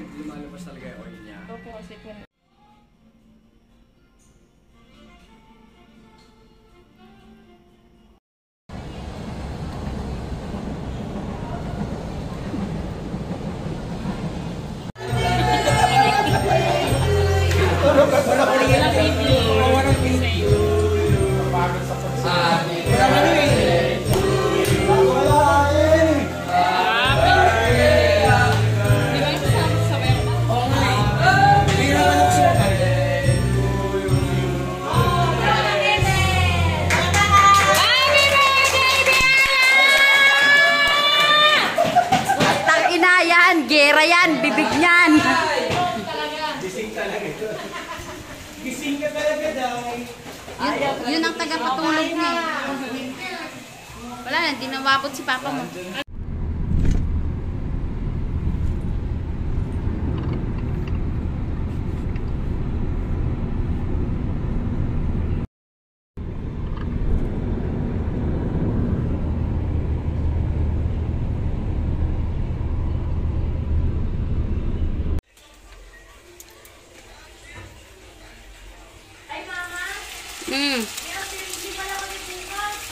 lumalabas talaga yung oil niya. Opo, kasi kung... Gera yan, bibig niyan. Gising talaga. Gising ka talaga daw. Yun ang tagapatulog niya. Wala na, di nawabot si papa mo.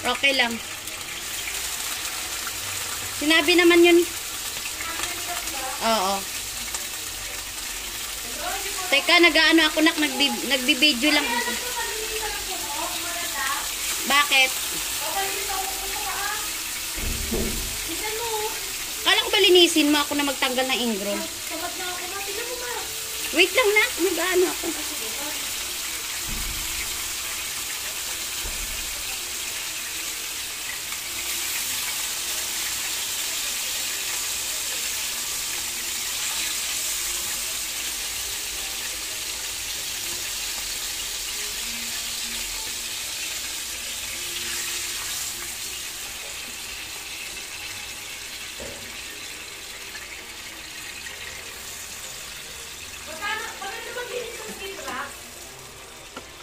Okay lang. Sinabi naman yun. Oo. Teka, nag-ano ako nagbi-video lang. Bakit? Kala ko ba linisin mo ako na magtanggal ng ingrown? Wait lang na, nag-ano ako.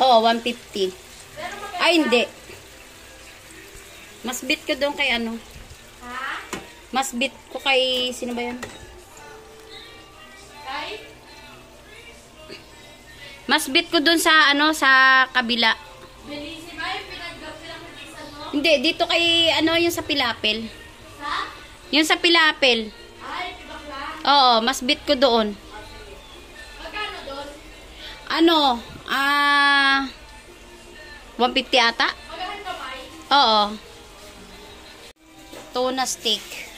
Oo, 150. Ay, hindi. Mas bit ko doon kay ano. Ha? Mas bit ko kay... Sino ba yan? Kay? Mas bit ko doon sa ano, sa kabila. Belissima, yung pinag-pinag-pisan mo? Hindi, dito kay ano, yung sa Pilapil. Sa? Yung sa Pilapil. Ay, bakla. Oo, mas bit ko doon. Magkano doon? Ano? 150 ata? Magahan kamay? Oo. Tuna steak.